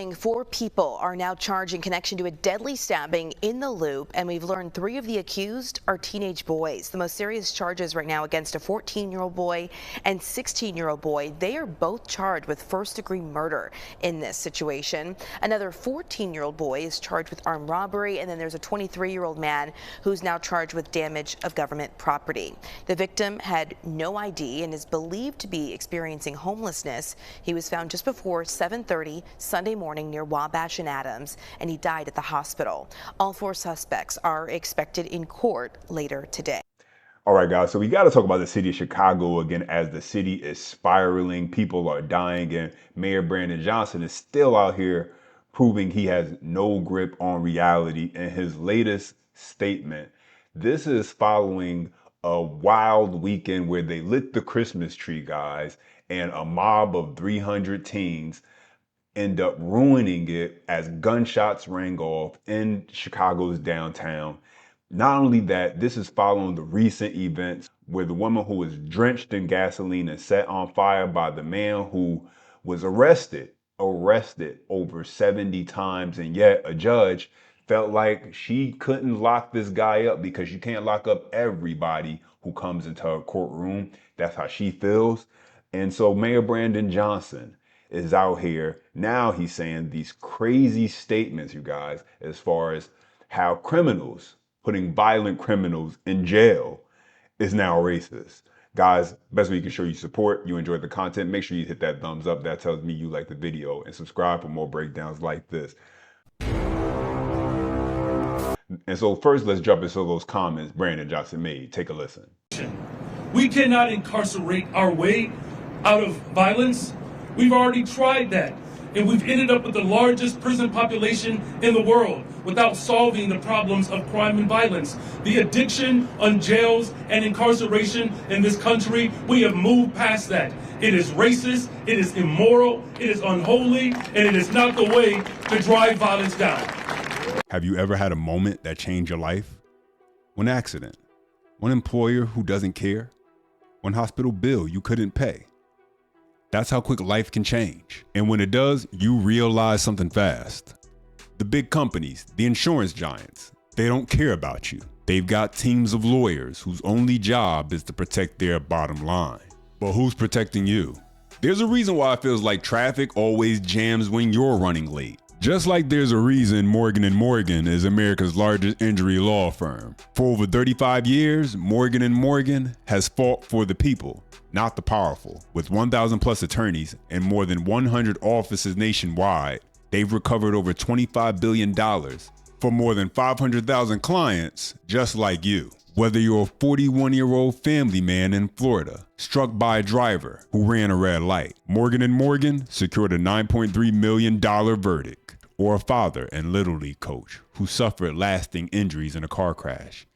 morning, 4 people are now charged in connection to a deadly stabbing in the Loop, and we've learned 3 of the accused are teenage boys. The most serious charges right now against a 14-year-old boy and 16-year-old boy. They are both charged with first-degree murder in this situation. Another 14-year-old boy is charged with armed robbery, and then there's a 23-year-old man who's now charged with damage of government property. The victim had no ID and is believed to be experiencing homelessness. He was found just before 7:30 Sunday morning near Wabash and Adams, and he died at the hospital. All 4 suspects are expected in court later today. All right, guys, so we got to talk about the city of Chicago again, as the city is spiraling. People are dying, and Mayor Brandon Johnson is still out here proving he has no grip on reality in his latest statement. This is following a wild weekend where they lit the Christmas tree, guys, and a mob of 300 teens end up ruining it as gunshots rang off in Chicago's downtown. Not only that, this is following the recent events where the woman who was drenched in gasoline and set on fire by the man who was arrested over 70 times, and yet a judge felt like she couldn't lock this guy up because you can't lock up everybody who comes into a courtroom. That's how she feels. And so Mayor Brandon Johnson is out here now. He's saying these crazy statements, you guys, as far as how criminals, putting violent criminals in jail, is now racist. Guys, best way you can show you support, you enjoyed the content, make sure you hit that thumbs up. That tells me you like the video, and subscribe for more breakdowns like this. And so first, let's jump into those comments Brandon Johnson made. Take a listen. We cannot incarcerate our way out of violence. We've already tried that, and we've ended up with the largest prison population in the world without solving the problems of crime and violence. The addiction on jails and incarceration in this country, we have moved past that. It is racist, it is immoral, it is unholy, and it is not the way to drive violence down. Have you ever had a moment that changed your life? One accident, one employer who doesn't care, one hospital bill you couldn't pay. That's how quick life can change. And when it does, you realize something fast. The big companies, the insurance giants, they don't care about you. They've got teams of lawyers whose only job is to protect their bottom line. But who's protecting you? There's a reason why it feels like traffic always jams when you're running late. Just like there's a reason Morgan & Morgan is America's largest injury law firm. For over 35 years, Morgan & Morgan has fought for the people, not the powerful. With 1,000 plus attorneys and more than 100 offices nationwide, they've recovered over $25 billion for more than 500,000 clients just like you. Whether you're a 41-year-old family man in Florida, struck by a driver who ran a red light, Morgan & Morgan secured a $9.3 million verdict. Or a father and Little League coach who suffered lasting injuries in a car crash,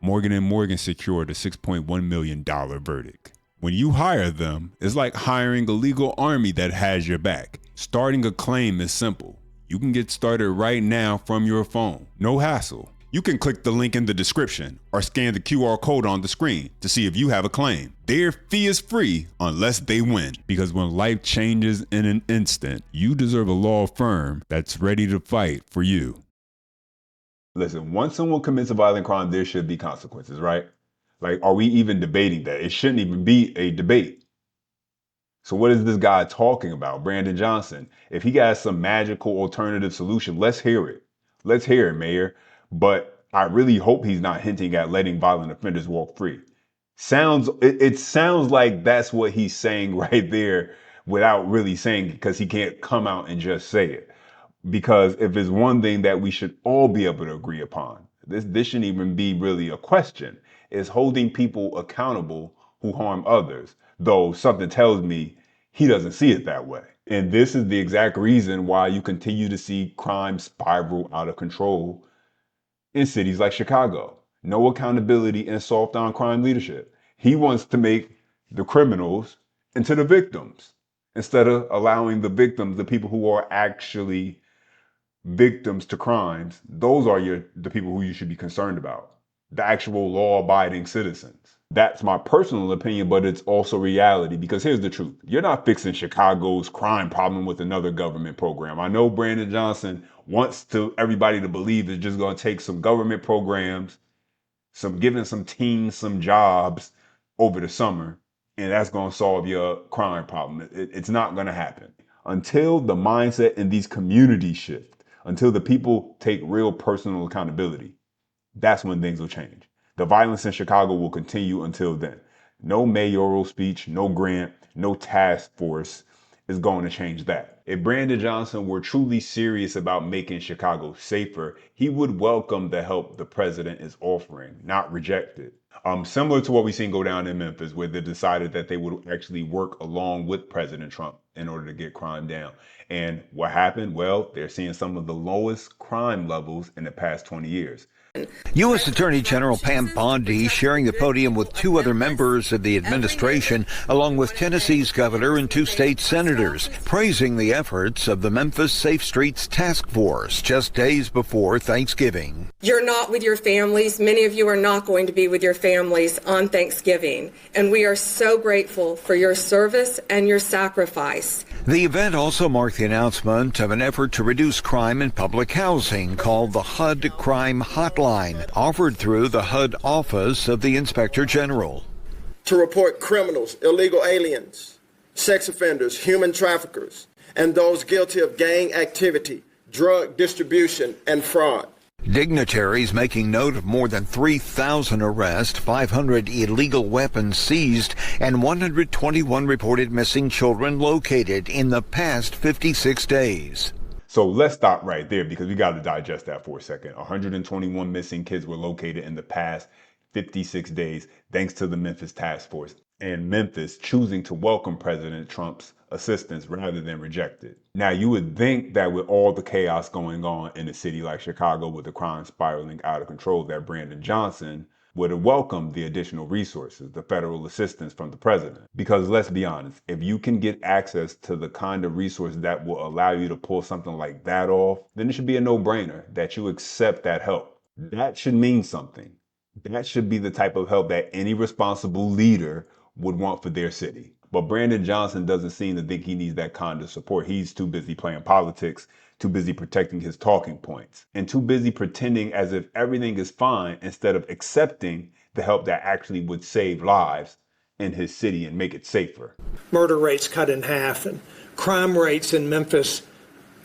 Morgan & Morgan secured a $6.1 million verdict. When you hire them, it's like hiring a legal army that has your back. Starting a claim is simple. You can get started right now from your phone. No hassle. You can click the link in the description or scan the QR code on the screen to see if you have a claim. Their fee is free unless they win. Because when life changes in an instant, you deserve a law firm that's ready to fight for you. Listen, once someone commits a violent crime, there should be consequences, right? Like, are we even debating that? It shouldn't even be a debate. So what is this guy talking about, Brandon Johnson? If he got some magical alternative solution, let's hear it. Let's hear it, Mayor. But I really hope he's not hinting at letting violent offenders walk free. It sounds like that's what he's saying right there without really saying it, because he can't come out and just say it. Because if it's one thing that we should all be able to agree upon, this shouldn't even be really a question, is holding people accountable who harm others. Though something tells me he doesn't see it that way. And this is the exact reason why you continue to see crime spiral out of control in cities like Chicago. No accountability and soft on crime leadership. He wants to make the criminals into the victims instead of allowing the victims, the people who are actually victims to crimes. Those are the people who you should be concerned about. The actual law-abiding citizens. That's my personal opinion, but it's also reality, because here's the truth. You're not fixing Chicago's crime problem with another government program. I know Brandon Johnson wants everybody to believe it's just going to take some government programs, giving some teams some jobs over the summer, and that's going to solve your crime problem. It's not going to happen. Until the mindset in these communities shift, until the people take real personal accountability, that's when things will change. The violence in Chicago will continue until then. No mayoral speech, no grant, no task force is going to change that. If Brandon Johnson were truly serious about making Chicago safer, he would welcome the help the president is offering, not reject it. Similar to what we've seen go down in Memphis, where they decided that they would actually work along with President Trump in order to get crime down. And what happened? Well, they're seeing some of the lowest crime levels in the past 20 years. U.S. Attorney General Pam Bondi sharing the podium with two other members of the administration, along with Tennessee's governor and two state senators, praising the efforts of the Memphis Safe Streets Task Force just days before Thanksgiving. You're not with your families. Many of you are not going to be with your families on Thanksgiving, and we are so grateful for your service and your sacrifice. The event also marked the announcement of an effort to reduce crime in public housing called the HUD Crime Hotline, offered through the HUD Office of the Inspector General. To report criminals, illegal aliens, sex offenders, human traffickers, and those guilty of gang activity, drug distribution, and fraud. Dignitaries making note of more than 3,000 arrests, 500 illegal weapons seized, and 121 reported missing children located in the past 56 days. So let's stop right there, because we got to digest that for a second. 121 missing kids were located in the past 56 days, thanks to the Memphis task force. And Memphis choosing to welcome President Trump's assistance rather than reject it. Now, you would think that with all the chaos going on in a city like Chicago, with the crime spiraling out of control, that Brandon Johnson would have welcomed the additional resources, the federal assistance from the president. Because let's be honest, if you can get access to the kind of resource that will allow you to pull something like that off, then it should be a no-brainer that you accept that help. That should mean something. That should be the type of help that any responsible leader would want for their city. But Brandon Johnson doesn't seem to think he needs that kind of support. He's too busy playing politics, too busy protecting his talking points, and too busy pretending as if everything is fine instead of accepting the help that actually would save lives in his city and make it safer. Murder rates cut in half, and crime rates in Memphis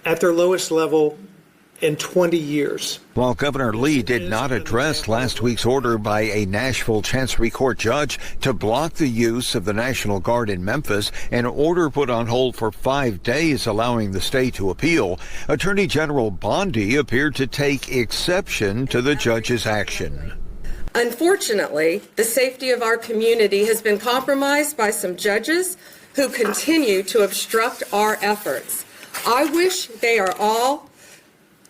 at their lowest level in 20 years. While Governor Lee did not address last week's order by a Nashville Chancery Court judge to block the use of the National Guard in Memphis, an order put on hold for 5 days allowing the state to appeal, Attorney General Bondi appeared to take exception to the judge's action. Unfortunately, the safety of our community has been compromised by some judges who continue to obstruct our efforts. I wish they are all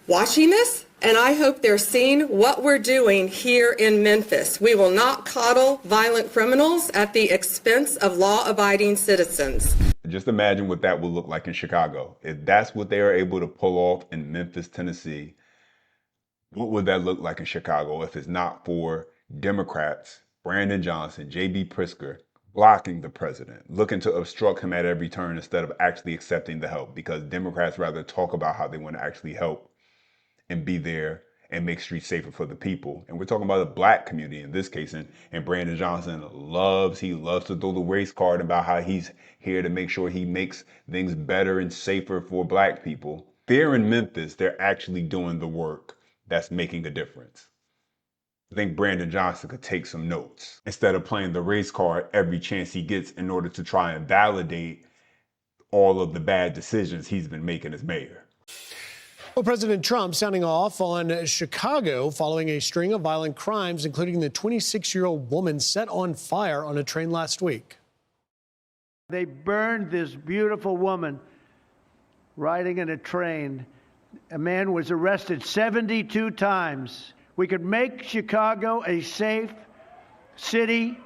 watching this, and I hope they're seeing what we're doing here in Memphis. We will not coddle violent criminals at the expense of law-abiding citizens. Just imagine what that would look like in Chicago. If that's what they are able to pull off in Memphis, Tennessee, what would that look like in Chicago if it's not for Democrats, Brandon Johnson, J.B. Pritzker, blocking the president, looking to obstruct him at every turn instead of actually accepting the help? Because Democrats rather talk about how they want to actually help and be there and make streets safer for the people. And we're talking about the black community in this case. And Brandon Johnson loves to throw the race card about how he's here to make sure he makes things better and safer for black people. There in Memphis, they're actually doing the work that's making a difference. I think Brandon Johnson could take some notes instead of playing the race card every chance he gets in order to try and validate all of the bad decisions he's been making as mayor. Well, President Trump sounding off on Chicago following a string of violent crimes, including the 26-year-old woman set on fire on a train last week. They burned this beautiful woman riding in a train. A man was arrested 72 times. We could make Chicago a safe city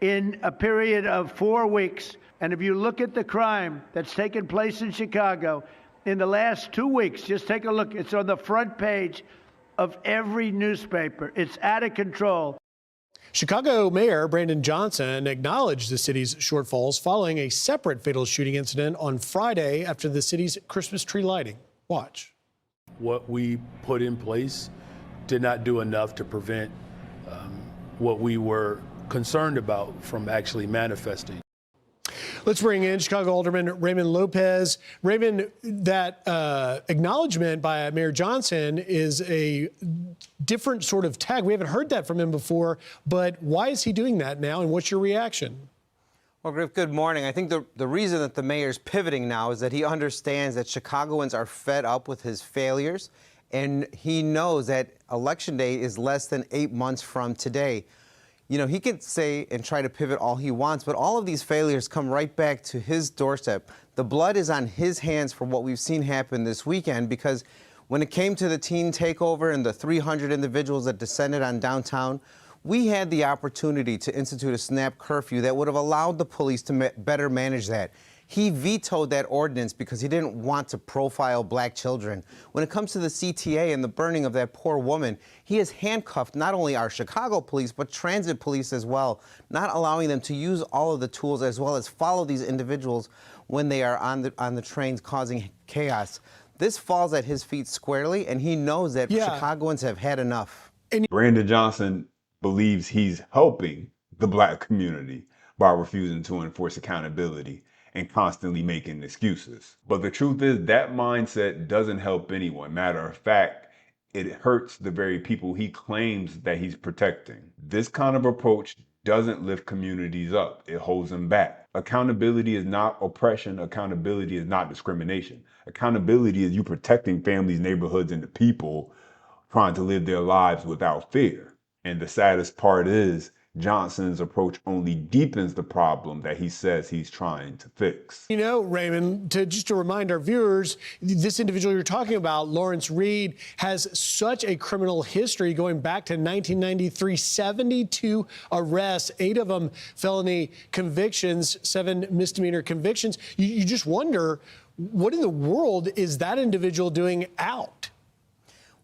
in a period of 4 weeks. And if you look at the crime that's taken place in Chicago, in the last 2 weeks, just take a look. It's on the front page of every newspaper. It's out of control. Chicago Mayor Brandon Johnson acknowledged the city's shortfalls following a separate fatal shooting incident on Friday after the city's Christmas tree lighting. Watch. What we put in place did not do enough to prevent what we were concerned about from actually manifesting. Let's bring in Chicago Alderman Raymond Lopez. Raymond, that acknowledgement by Mayor Johnson is a different sort of tag. We haven't heard that from him before, but why is he doing that now, and what's your reaction? Well, Griff, good morning. I think the reason that the mayor's pivoting now is that he understands that Chicagoans are fed up with his failures, and he knows that Election Day is less than 8 months from today. You know, he could say and try to pivot all he wants, but all of these failures come right back to his doorstep. The blood is on his hands for what we've seen happen this weekend, because when it came to the teen takeover and the 300 individuals that descended on downtown, we had the opportunity to institute a snap curfew that would have allowed the police to better manage that. He vetoed that ordinance because he didn't want to profile black children. When it comes to the CTA and the burning of that poor woman, he has handcuffed not only our Chicago police, but transit police as well, not allowing them to use all of the tools as well as follow these individuals when they are on the trains causing chaos. This falls at his feet squarely, and he knows that Chicagoans have had enough. Brandon Johnson believes he's helping the black community by refusing to enforce accountability and constantly making excuses. But the truth is that mindset doesn't help anyone. Matter of fact, it hurts the very people he claims that he's protecting. This kind of approach doesn't lift communities up. It holds them back. Accountability is not oppression. Accountability is not discrimination. Accountability is you protecting families, neighborhoods, and the people trying to live their lives without fear. And the saddest part is Johnson's approach only deepens the problem that he says he's trying to fix. You know, Raymond, just to remind our viewers, this individual you're talking about, Lawrence Reed, has such a criminal history going back to 1993, 72 arrests, 8 of them felony convictions, 7 misdemeanor convictions. You just wonder, what in the world is that individual doing out?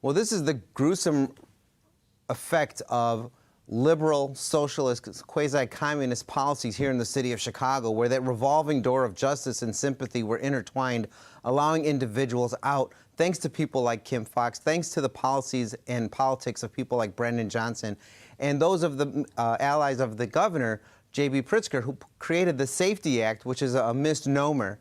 Well, this is the gruesome effect of liberal, socialist, quasi-communist policies here in the city of Chicago, where that revolving door of justice and sympathy were intertwined, allowing individuals out, thanks to people like Kim Foxx, thanks to the policies and politics of people like Brandon Johnson, and those of the allies of the governor, J.B. Pritzker, who created the Safety Act, which is a misnomer.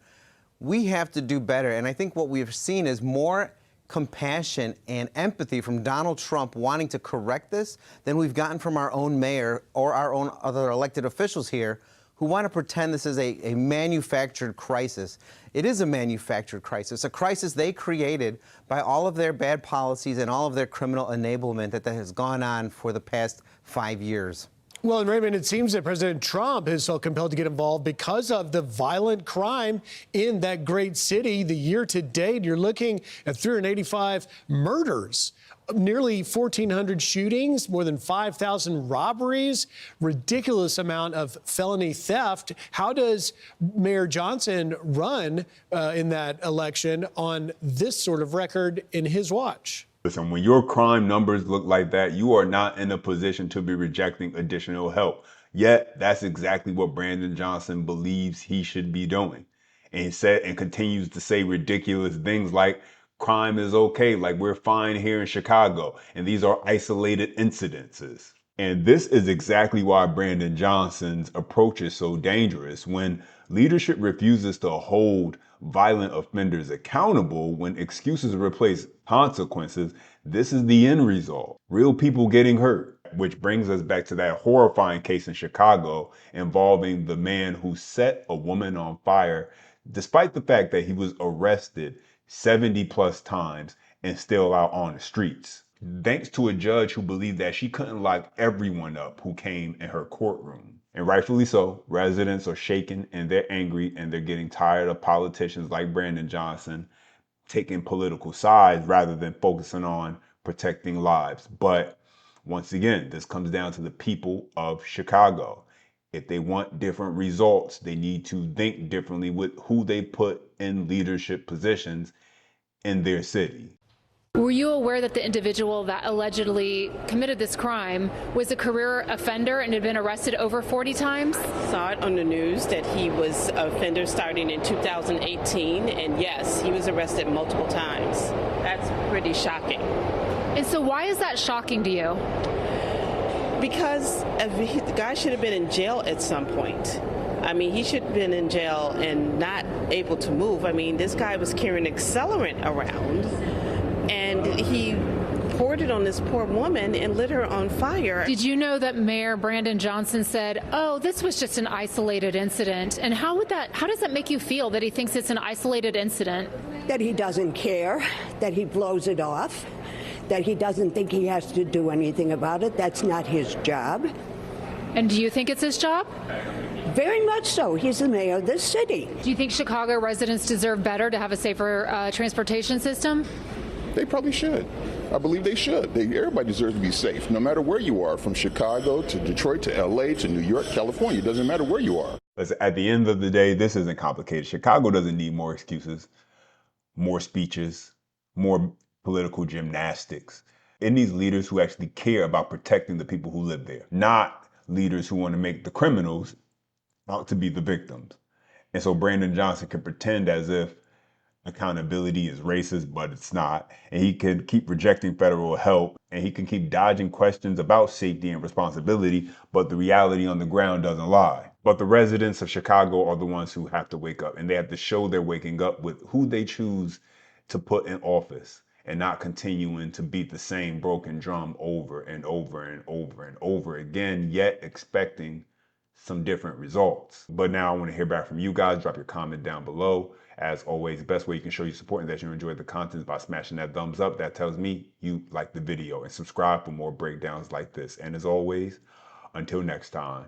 We have to do better, and I think what we've seen is more compassion and empathy from Donald Trump wanting to correct this than we've gotten from our own mayor or our own other elected officials here who want to pretend this is a manufactured crisis. It is a manufactured crisis, a crisis they created by all of their bad policies and all of their criminal enablement that has gone on for the past 5 years. Well, and Raymond, it seems that President Trump is so compelled to get involved because of the violent crime in that great city. The year to date, you're looking at 385 murders, nearly 1,400 shootings, more than 5,000 robberies, ridiculous amount of felony theft. How does Mayor Johnson run in that election on this sort of record in his watch? Listen, when your crime numbers look like that, you are not in a position to be rejecting additional help. Yet, that's exactly what Brandon Johnson believes he should be doing. And he said and continues to say ridiculous things like crime is okay, like we're fine here in Chicago, and these are isolated incidences. And this is exactly why Brandon Johnson's approach is so dangerous. When leadership refuses to hold violent offenders accountable, when excuses replace consequences, this is the end result. Real people getting hurt. Which brings us back to that horrifying case in Chicago involving the man who set a woman on fire, despite the fact that he was arrested 70 plus times and still out on the streets. Thanks to a judge who believed that she couldn't lock everyone up who came in her courtroom. And rightfully so, residents are shaken and they're angry and they're getting tired of politicians like Brandon Johnson taking political sides rather than focusing on protecting lives. But once again, this comes down to the people of Chicago. If they want different results, they need to think differently with who they put in leadership positions in their city. Were you aware that the individual that allegedly committed this crime was a career offender and had been arrested over 40 times? Saw it on the news that he was an offender starting in 2018, and yes, he was arrested multiple times. That's pretty shocking. And so why is that shocking to you? Because the guy should have been in jail at some point. I mean, he should have been in jail and not able to move. I mean, this guy was carrying accelerant around, and he poured it on this poor woman and lit her on fire. Did you know that Mayor Brandon Johnson said, oh, this was just an isolated incident? And how does that make you feel that he thinks it's an isolated incident? That he doesn't care, that he blows it off, that he doesn't think he has to do anything about it. That's not his job. And do you think it's his job? Very much so. He's the mayor of this city. Do you think Chicago residents deserve better, to have a safer transportation system? They probably should. I believe they should. Everybody deserves to be safe, no matter where you are, from Chicago to Detroit to LA to New York, California. It doesn't matter where you are. Listen, at the end of the day, this isn't complicated. Chicago doesn't need more excuses, more speeches, more political gymnastics. It needs leaders who actually care about protecting the people who live there, not leaders who want to make the criminals out to be the victims. And so Brandon Johnson can pretend as if accountability is racist, but it's not. And he can keep rejecting federal help, and he can keep dodging questions about safety and responsibility, but the reality on the ground doesn't lie. But the residents of Chicago are the ones who have to wake up, and they have to show they're waking up with who they choose to put in office, and not continuing to beat the same broken drum over and over and over and over again, yet expecting some different results. But now I want to hear back from you guys. Drop your comment down below. As always, the best way you can show your support and that you enjoy the content is by smashing that thumbs up. That tells me you like the video, and subscribe for more breakdowns like this. And as always, until next time.